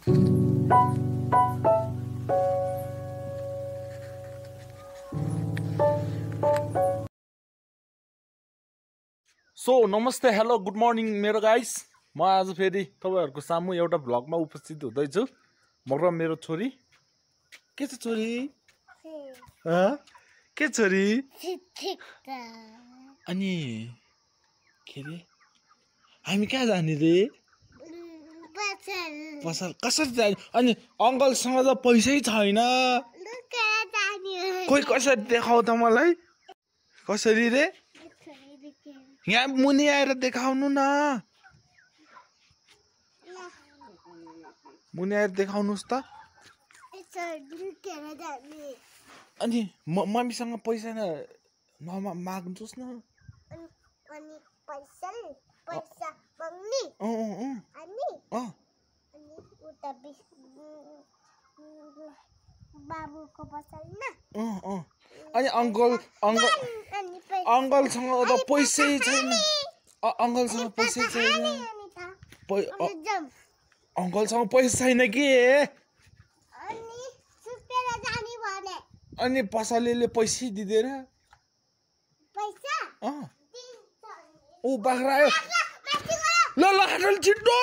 so नमस्ते hello good morning मेरो guys म आज फेरि तपाईहरुको सामु एउटा भ्लगमा उपस्थित हुँदैछु म र मेरो छोरी के छ छोरी के छोरी अनि के रे हामी कहाँ जाने रे पसल कसरी जाने अनि अंकलसँग त पैसै छैन खोइ कसरी देखाउ त मलाई कसरी रे यहाँ मुनि आएर देखाउनु न मुनि आएर देखाउनुस् त अनि मम्मीसँग पैसा माग्नुस् न अनि पैसा माग्ने अनि उता बाबुको पसलमा अनि अंकलसँग त पैसै छैन अंकलसँग पैसै छैन अंकलसँग पैसा छैन के अनि पसलेले पैसै दिँदैन पैसा ओ बाख्रा आयो ल ल हटल छिटो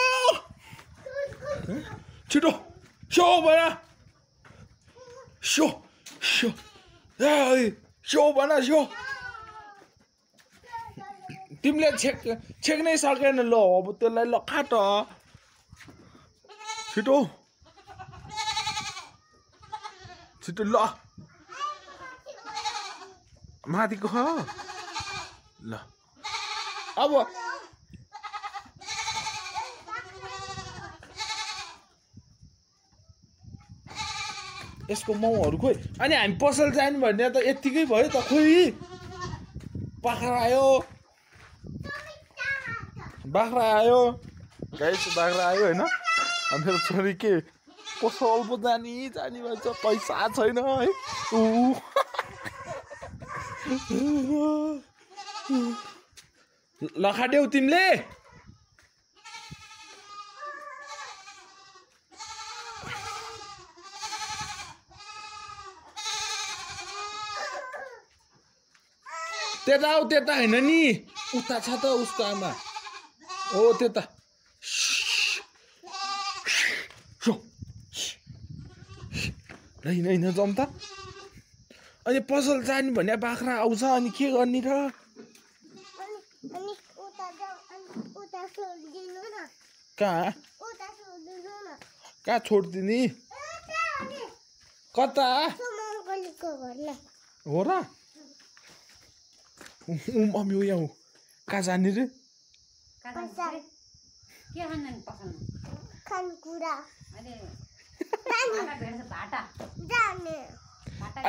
छिटो शो बना शो शो शो बना शो तिमीले छेक्नै सकेन ल अब त्यसलाई ल खाट छिटो छिटो ल माथिको ल अब यसको माउहरु खोइ अनि हामी पसल जाने भन्ने त यतिकै भयो त खोइ बाख्रा आयो गाइस बाख्रा आयो हैन अनि मेरो छोरी के पसल पो जानी भन्छ पैसा छैन है लखाड्यौ तिमीले त्यता हैन नि उता छ त उसको आमा हो त्यता हैन जाउँ त अनि पसल जाने भने बाख्रा आउँछ अनि के गर्ने र कहाँ छोड्दिने कता हो र मम्मी हो यहाँ कहाँ जाने रे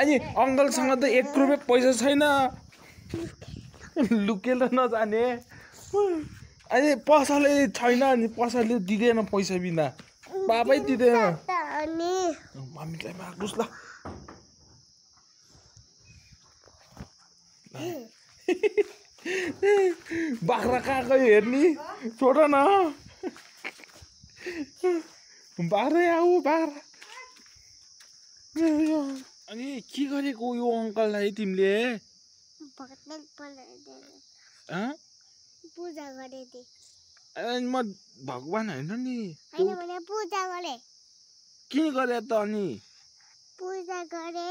अनि अंकलसँग त 1 रुपैयाँ पैसा छैन लुकेर नजाने अनि पसले छैन अनि पसले दिँदैन पैसा बिना बाबै दिँदैन मम्मीलाई माग्नुस् ल बाख्रा कहाँ गयो हेर्ने छोड न बाख्रै आऊ बाख्रा अनि के गरेको यो अंकललाई तिमीले पूजा गरे दे अनि म भगवान हैन नि पूजा गरे किन गरे त अनि पूजा गरे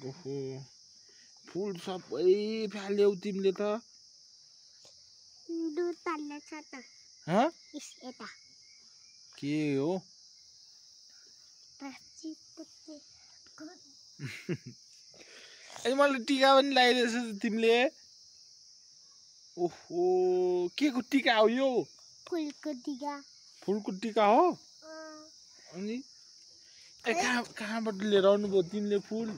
ओहो फुल सबै फाल्यौ तिमीले त दुध तान्ने छ त यता के हो अनि मैले टीका पनि लगाइदिएछ तिमीले ओहो के को टीका हो यो फुलको टीका हो अनि कहाँबाट लिएर आउनुभयो तिमीले फुल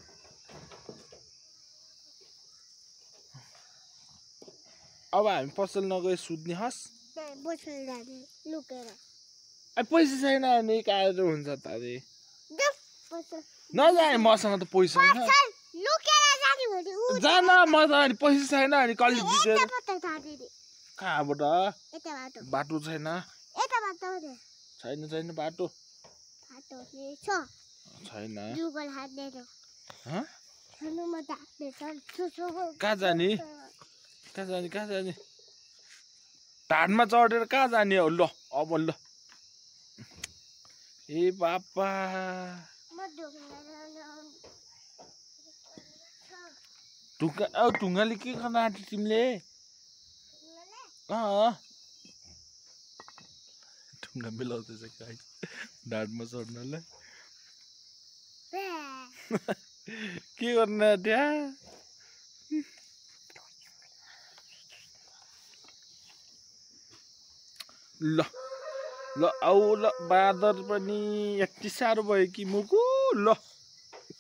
अब हामी पसल नगए सुत्ने हस पैसा छैन अनि कहाँ हुन्छ त अरे नजाने मसँग त पैसा छैन जान म त अनि पैसा छैन अनि कहिले दिँदैन कहाँबाट बाटो छैन छैन बाटो हातले छ छैन जुगल हातले छ ह छनुमा डाक्ने छ कहाँ जाने कहाँ जाने ढाडमा चढेर कहाँ जाने हो ल अब ल ए बापा ढुङ्गाले के गर्न आँट्यो तिमीले ढुङ्गा मिलाउँदैछ गाइस ढाडमा चढ्नलाई के गर्न आँट्या ल ल आऊ ल बादर पनि यति साह्रो भयो कि मुकु ल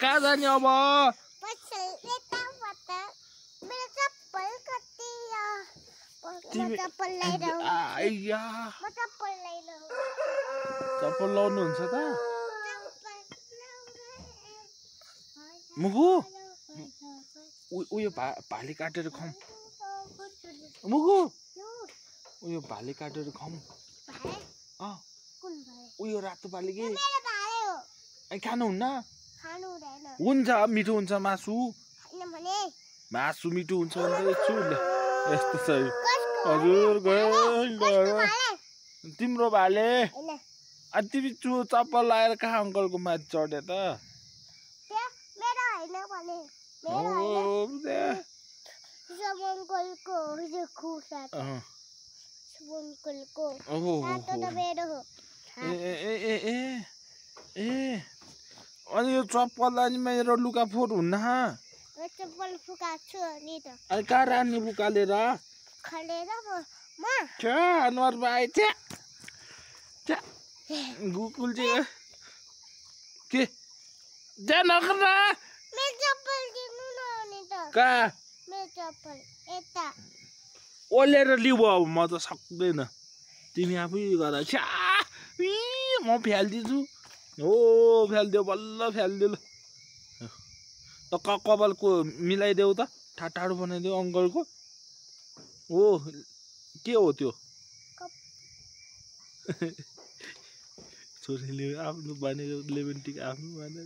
कहाँ जाने अब चप्पल लाउनुहुन्छ त मुगु उयो भाले काटेर खाउँ मुगु उयो भाले काटेर खाउँ उयो रातो भाले के खानुहुन्न हुन्छ मिठो हुन्छ मासु मिठो हुन्छ भन्दैछु ल यस्तो छ हजुर गयो तिम्रो भाले तिमी चप्पल लाएर कहाँ अङ्कलको माथि चढे त अनि यो चप्पल अनि मेरो लुगा फोहोर हुन्न अनि कहाँ राख्ने फुकालेर अनुहारमा आए गुकुल चाहिँ के जा नगर कहाँ ओलेर लिऊ अब म त सक्दैन तिमी आफै गर म फ्यालिदिन्छु हो फ्यालिदेऊ बल्ल फ्यालिदेऊ ल कपालको मिलाइदेऊ त ठाडो बनाइदेऊ अङ्कलको हो के हो त्यो छोरीले आफ्नो भनेको लेमन टी आफ्नो भने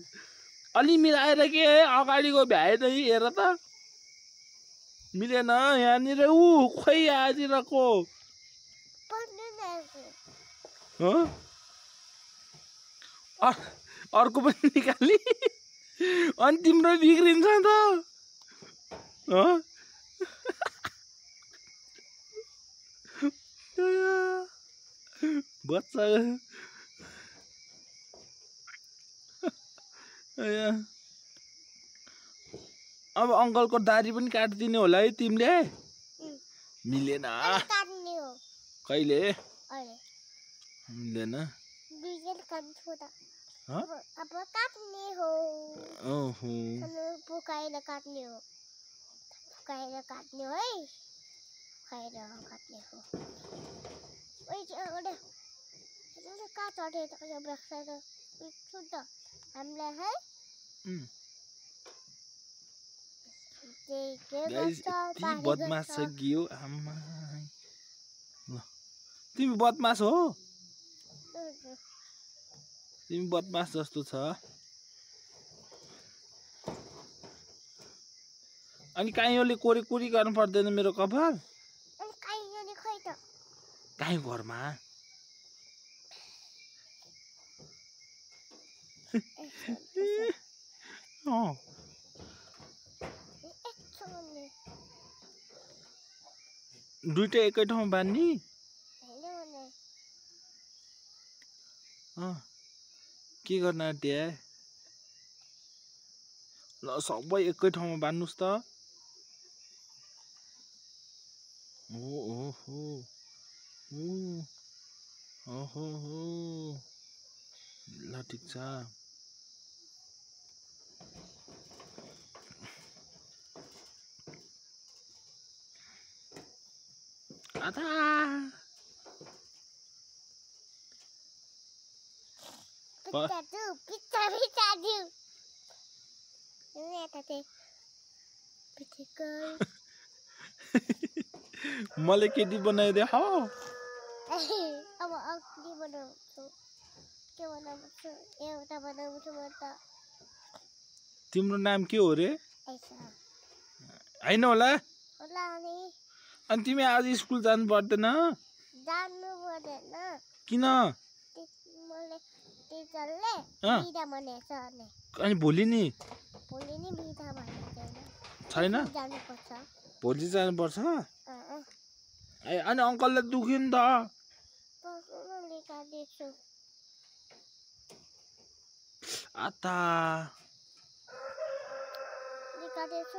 अलि मिलाएर के अगाडिको भ्याएन हेर त मिलेन यहाँनिर खोइ यहाँनिरको अर्को पनि निकाली अनि तिम्रो बिग्रिन्छ त बच्चा अब अङ्कलको दाढी पनि काटिदिने होला है तिमीले मिलेन कहिले मिलेन बदमास छ गियो आमा तिमी बदमास हो तिमी बदमास जस्तो छ अनि काइयोले कोरी गर्नु पर्दैन मेरो कपाल काई घरमा दुईटा एकै ठाउँमा बान्नी के गर्न आँट्या ल सबै एकै ठाउँमा बान्नुस् त ल ठिक छ आधा मलाई केटी बनाइदे हो अब अग्ली बनाउँछु के बनाउँछु एउटा बनाउँछु म त तिम्रो नाम के हो रे ऐसा हैन होला होला नि अनि तिमी आज स्कुल जानु पर्दैन जान्नु पर्दैन किन मैले टिचरले बिदा भनेछ अनि भोलि नि भोलि नि बिदा भनेको छैन जानुपर्छ भोलि जानुपर्छ अनि अङ्कललाई दुख्यो नि त लेखादिन्छु आता लेखादिन्छु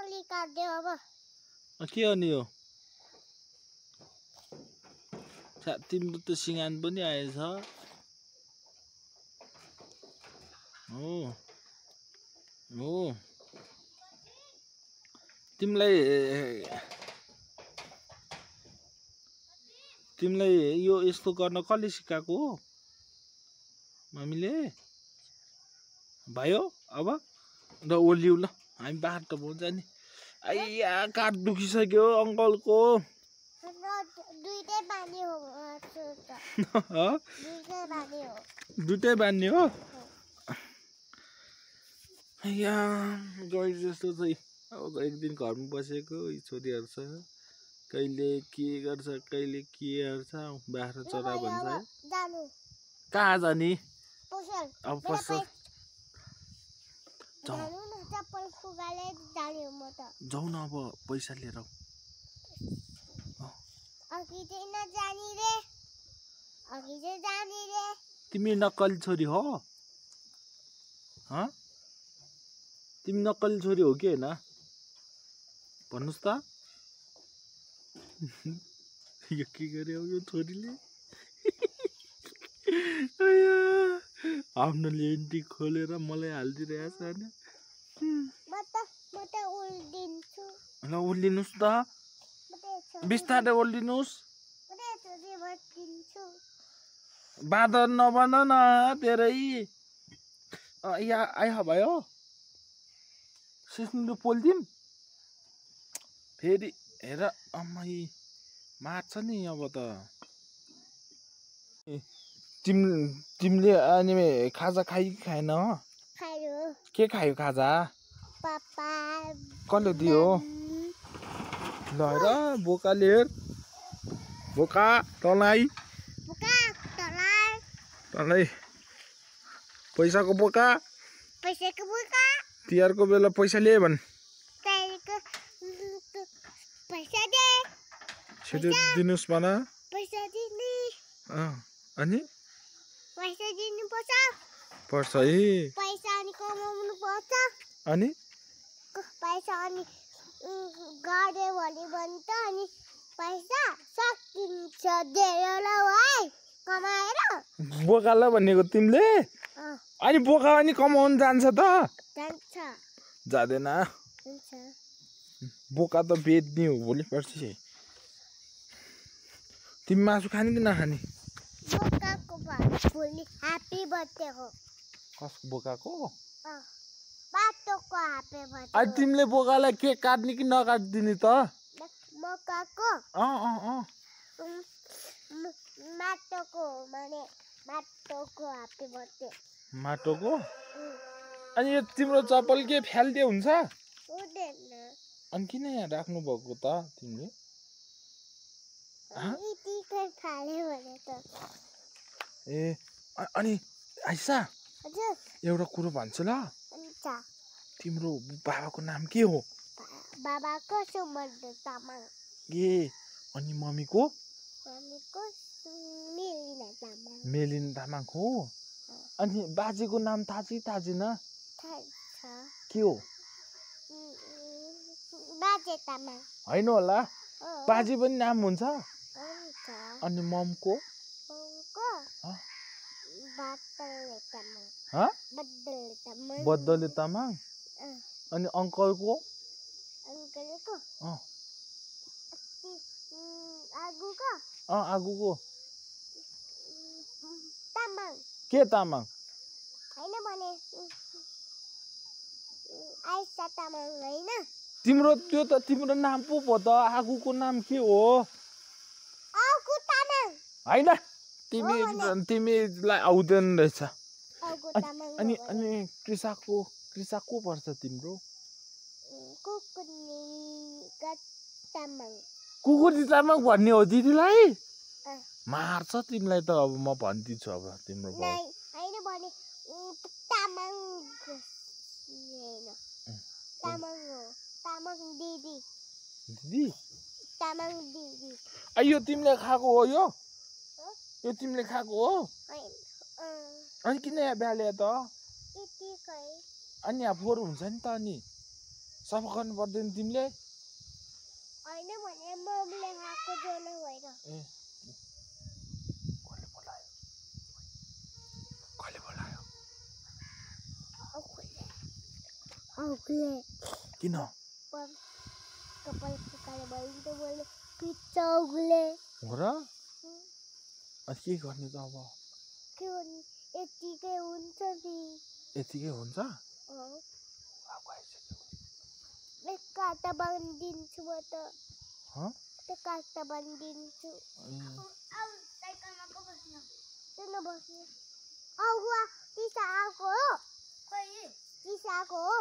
लेखादियो अब के अनि यो तिम्रो त सिँगान पनि आएछ हो हो तिमीलाई यो यस्तो गर्न कसले सिकाएको हो मम्मीले भयो अब र ओलिउ ल हामी बाहिर त बोल्छ नि आइया काट दुखिसक्यो अङ्कलको दुइटै बान्ने हो या गएर जस्तो चाहिँ अब एक दिन घरमा बसेको छोरीहरूसँग कहिले के गर्छ कहिले के गर्छ बाख्रा चरा भन्छ कहाँ जाने अब पसल जाऊ न अब पैसा लिएर तिमी नक्कली छोरी हो तिमी नक्कली छोरी हो कि होइन भन्नुहोस् त यो के गर्यो यो छोरीले आफ्नो लेन्टी खोलेर मलाई हालिदिइरहेछ होइन ल उल्लिनुहोस् त बिस्तारै उल्लिनुहोस् बाँदर नबन न तेरै या आयो भयो सिस्नु पोलिदिउँ फेरि हेर अम्मै मार्छ नि अब त तिमीले अनि खाजा खायो कि खाएन के खायो खाजा कसले दियो ल हेर बोकाले हेर बोका तँलाई पैसाको बोका तिहारको बेला पैसा लिए भन् छिटो दिनुहोस् भन अनि पर्छ है अनि गऱ्यो भने भन्छ अनि पैसा सकिन्छ धेरै है कमाएर बोकालाई भनेको तिमीले अनि बोका अनि कमाउनु जान्छ त जाँदैन बोका त बेच्ने हो भोलि पर्सि तिमी मासु खाने कि नखाने बोकाको भोलि ह्याप्पी बर्थडे हो कसको बोकाको बाटोको ह्याप्पी बर्थडे अनि तिमीले बोकालाई केक काट्ने कि नकाट्दिने त बोकाको माटोको माने माटोको ह्याप्पी बर्थडे माटोको अनि यो तिम्रो चप्पल के फ्याल्दे हुन्छ अनि किन यहाँ राख्नु भएको त तिमीले ए अनि आइसा एउटा कुरो भन्छु ल तिम्रो बाबाको नाम के हो बाबाको सुमन्त तामाङ ए अनि मम्मीको मेलिना तामाङ हो अनि बाजेको नाम थाहा छ थाहा छैन के हो बाजे तामाङ होइन होला बाजे पनि नाम हुन्छ अनि ममको बद्दले तामाङ अनि अङ्कलको आगुको के तामाङ तिम्रो त्यो त तिम्रो नाम पो भयो त आगुको नाम के हो होइन तिमीलाई आउँदैन रहेछ आउको तामाङ अनि अनि कृषक को पर्छ तिम्रो कुकुरी तामाङ भन्ने हो दिदीलाई मार्छ तिमीलाई त अब म भन्दिछु अब तिम्रो बाउ हैन भने तामाङ हो तामाङ दिदी यो तिमीले खाएको हो यो तिमीले खाएको हो अनि किन यहाँ ब्याले त अनि यहाँ फोहोर हुन्छ नि त अनि सफा गर्नु पर्दैन तिमीले हैन भने मम्मीले खाएको जोलो भएर कसले बोलायो औले किन कपाल फुकाले भइन्छ बोले पिचौले हो र अनि के गर्ने त अब के गर्ने यतिकै हुन्छ नि यतिकै हुन्छ काटा बाँधिदिन्छु म त काटा बाँधिदिन्छु साइकलमा को बस्नु किन बस्नु औवा तिसा आएको हो तिसा आएको हो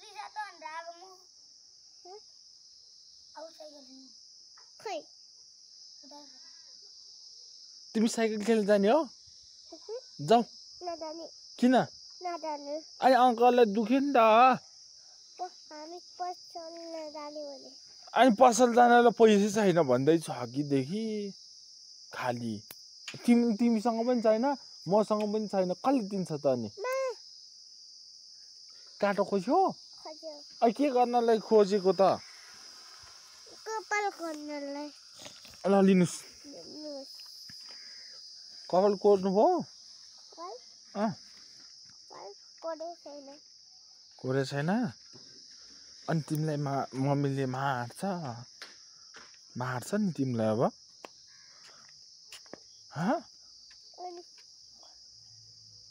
तिसा त अन्त अब म आउ साइकल खै तिमी साइकल खेल्न जाने हो जाऊ नजाने किन नजाने अनि अङ्कललाई दुख्यो नि त हामी पसल जाने भने अनि पसल जानलाई पैसा छैन भन्दैछु अघिदेखि खाली तिमीसँग पनि छैन मसँग पनि छैन कसले दिन्छ त अनि काटो खोज्यो अनि के गर्नलाई खोजेको त कपाल गर्नलाई ल लिनुहोस् कपाल कोर्नु भयो कोरे छैन अनि तिमीलाई मम्मीले मार्छ नि तिमीलाई अब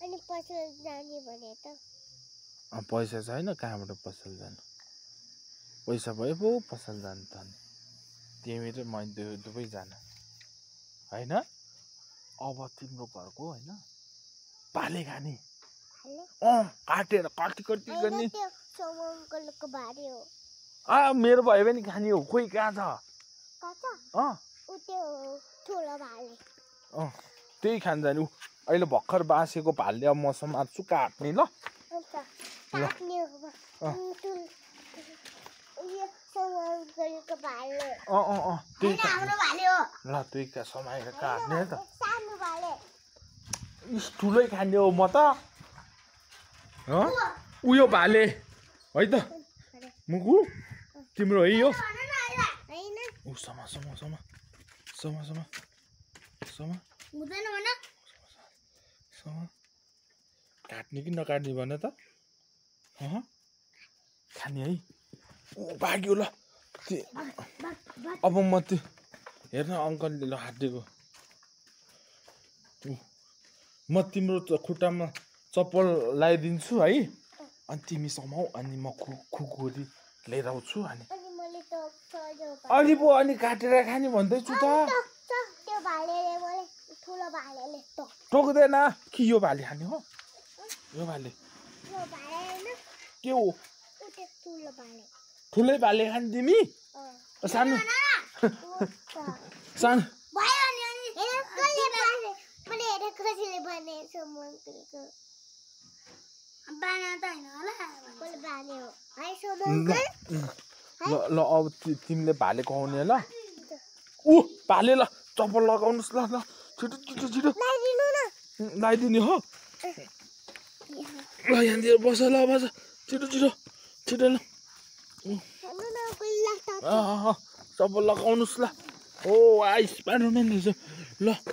अनि पसल जाने भने त पैसा छैन कहाँबाट पसल जानु पैसा भए पो पसल जानु त तिमी र म दुवैजना होइन अब तिम्रो घरको होइन पाले खाने काटेर कति गर्ने मेरो भयो भने खाने हो खोइ कहाँ छ त्यही खान जाने ऊ अहिले भर्खर बाँसेको भालले अब म समात्छु काट्ने ल ल त्यही समाएर काट्ने त ठुलै खाने हो म त उयो भाले है त मुगु तिम्रो है यो समा काट्ने कि नकाट्ने भन त खाने है भाग्यो ल अब म त्यो हेर्न अङ्कलले ल हाटिदिएको म तिम्रो खुट्टामा चप्पल लगाइदिन्छु है अनि तिमी समाऊ अनि म खुकुरी लिएर आउँछु अनि पो अनि काटेर खाने भन्दैछु त टोक्दैन कि यो भाले खाने हो यो भाले के हो ठुलै भाले खाने तिमी सानो सानो ल अब तिमीले भाले खुवाउने ल भाले ल चप्पल लगाउनुहोस् ल छिटो लगाइदिने हो ल यहाँनिर बस ल बस छिटो ल चप्पल लगाउनुहोस् ल स्पाइडरम्यान रहेछ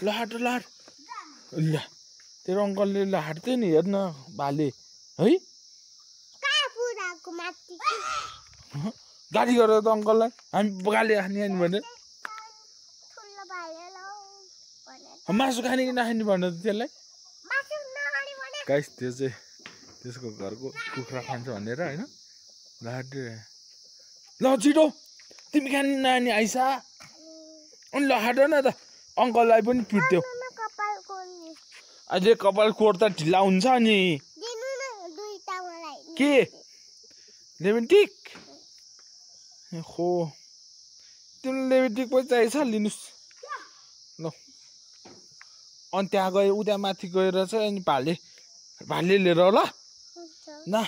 ल हाट ल तेरो अङ्कलले ल हाट्थ्यो नि हेर्न भाले है गाडी गरेर त अङ्कललाई हामी गाली खाने भने मासु खाने कि नखाने भन्नु त त्यसलाई गाइस त्यो चाहिँ त्यसको घरको कुखुरा खान्छ भनेर होइन ल छिटो तिमी खाने नानी आइसा अनि ल हाट न त अङ्कललाई पनि पिट्थ्यो अझै कपाल कोट त ढिला हुन्छ नि के लेमन-टिक हो तिमीले लेमन-टिक पनि चाहिन्छ लिनुस् ल अनि त्यहाँ गएर उता माथि गएर चाहिँ अनि भाले लिएर ल न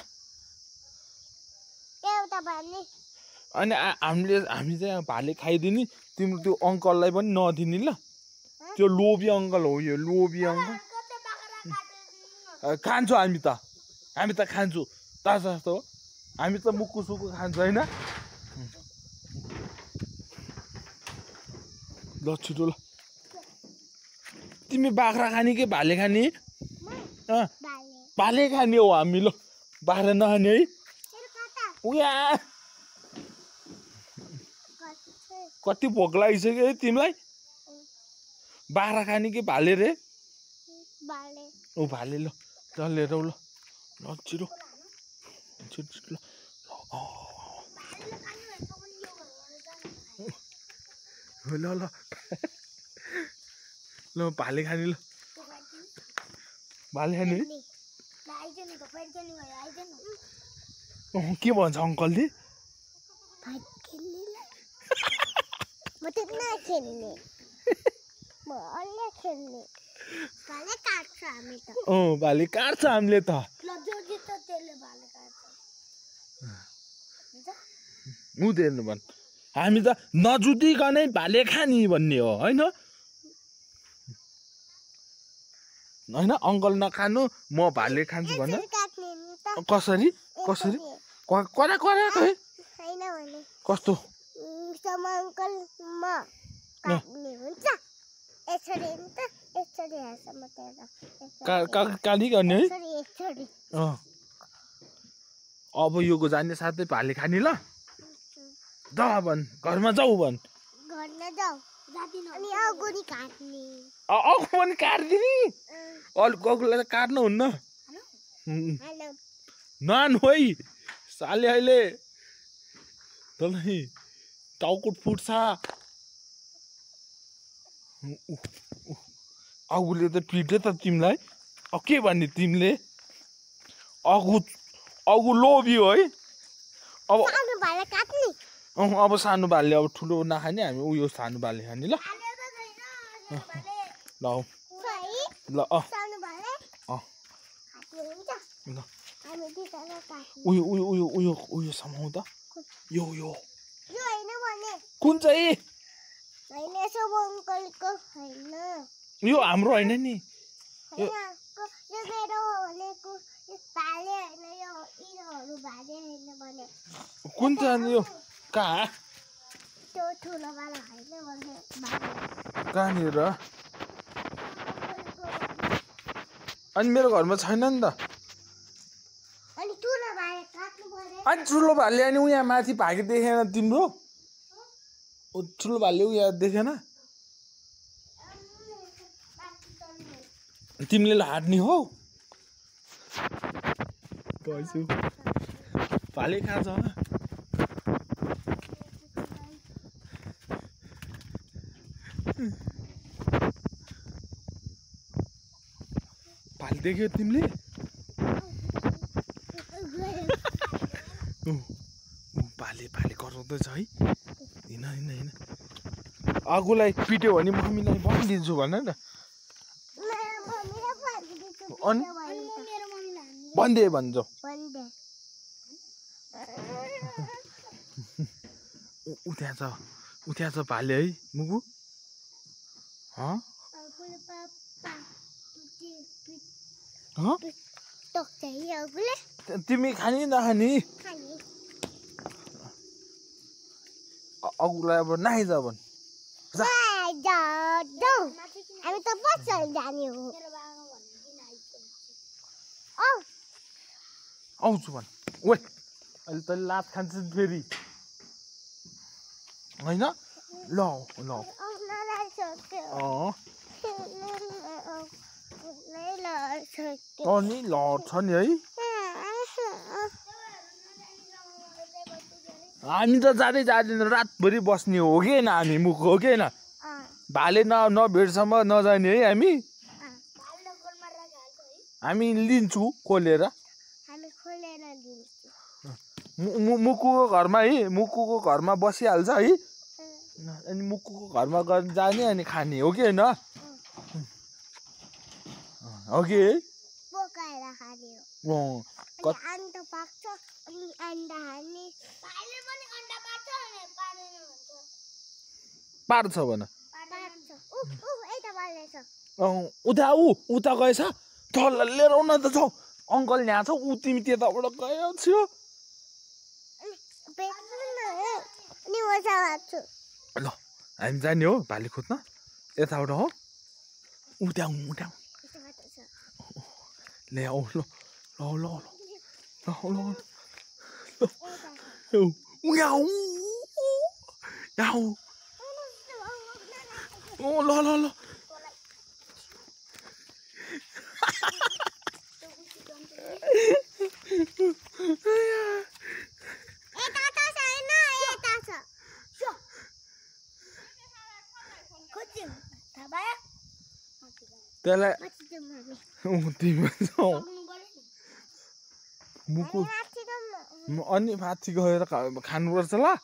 अनि हामी चाहिँ भाले खाइदिने तिम्रो त्यो अङ्कललाई पनि नदिने ल त्यो लोभी अङ्कल हो यो लोभी अङ्कल खान्छौँ हामी त खान्छौँ ताजा जस्तो हामी त मुक्कु सुक्कु खान्छ होइन ल छिटो ल तिमी बाख्रा खाने कि भाले खाने भाले खाने हो हामी ल बाख्रा नखाने है उया कति भोक लागिसक्यो है तिमीलाई बाख्रा खाने कि भाले रे ओ भाले ल लिएर ल छिटो छिटो ल ल ल भाले खाने ल भाले खाने के भन्छ अङ्कलले भाले काट्छ हामीले त हुँदैन भन् हामी त नजुतिकनै भाले खाने भन्ने हो होइन होइन अङ्कल नखानु म भाले खान्छु भन कसरी कसरी करा करा है कस्तो काली गर्ने है अब यो जाने साथै भाले खाने ल द भन् घरमा जाऊ भन् अघु पनि काट्दिने अघुलाई त काट्नुहुन्न नान होइ साले अहिले टाउको फुट्छ अघुले त पिट्यो त तिमीलाई अब के भन्ने तिमीले अघु लोभी हो है अब सानो भाले अब ठुलो नखाने हामी उयो सानो भाले खाने ल ल ल उयो उयो उयो उयो उयो समाउ त यो कुन चाहिँ यो हाम्रो होइन नि कुन चाहिँ यो कहाँ कहाँनिर अनि मेरो घरमा छैन नि त अनि ठुलो भाले अनि उहाँ माथि भागे देखेन तिम्रो ठुलो भाले उहाँ देखेन तिमीले हाट्ने हो भाले खान्छ भाले देख्यो तिमीले भाले कराउँदैछ है होइन अघुलाई पिट्यो भने मम्मीलाई भनिदिन्छु भन न अनि भनिदिए भन्छौ उठ्या छ भाले है मुगु तिमी खाने नखाने अघुलाई अब नआइज भन् आउँछु भन् ओए अहिले तैँले लात खान्छ फेरि होइन ल अनि लड्छ नि है हामी त जाँदैन रातभरि बस्ने हो कि होइन हामी मुख हो कि होइन भाले नभेटसम्म नजाने है हामी हामी लिन्छु खोलेर हामी खोलेर दिन्छु मुकुको घरमा है मुकुको घरमा बसिहाल्छ है अनि मुकुको घरमा गएर जाने अनि खाने हो कि होइन हो कि पकाएर खाने हो अनि अन्डा पाक्छ अनि अन्डा हाल्ने भाइले पनि अन्डा पार्छ अनि पार्दैन भन्छ पार्छ भन पार्छ यता पार्दैछ उता उता गएछ तल लिएर आउन त छ अङ्कल यहाँ छ ऊ तिमी त्यताबाट गयो थियो अनि मजा लाग्छ ल हामी जाने हो भाले खोज्न यताबाट हो उठ्याउ ले आऊ ल ल ल त्यसलाई मुकु अनि माथि गएर खानुपर्छ ल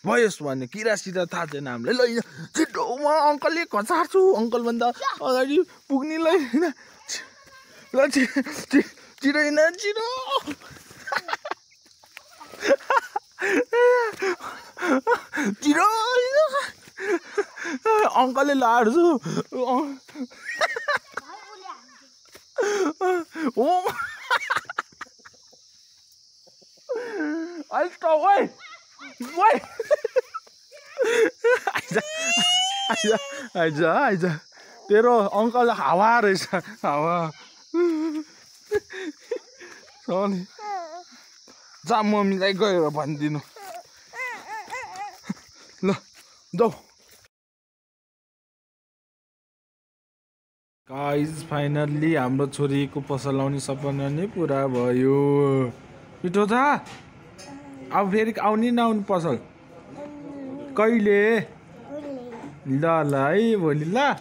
भयोस् भने किरा सिरा थाहा छैन हामीलाई ल छिटो म अङ्कलले खचार्छु अङ्कल भन्दा अगाडि पुग्नेलाई होइन ल छिटो हिँड छिटो छिटो अङ्कलले लाड्छु आइज तेरो अङ्कल हावा रहेछ हावा जा मम्मीलाई गएर भनिदिनु ल जाऊ गाइज फाइनल्ली हाम्रो छोरीको पसल आउने सपना नै पुरा भयो मिठो छ अब फेरि आउने नआउने पसल कहिले ल है भोलि ल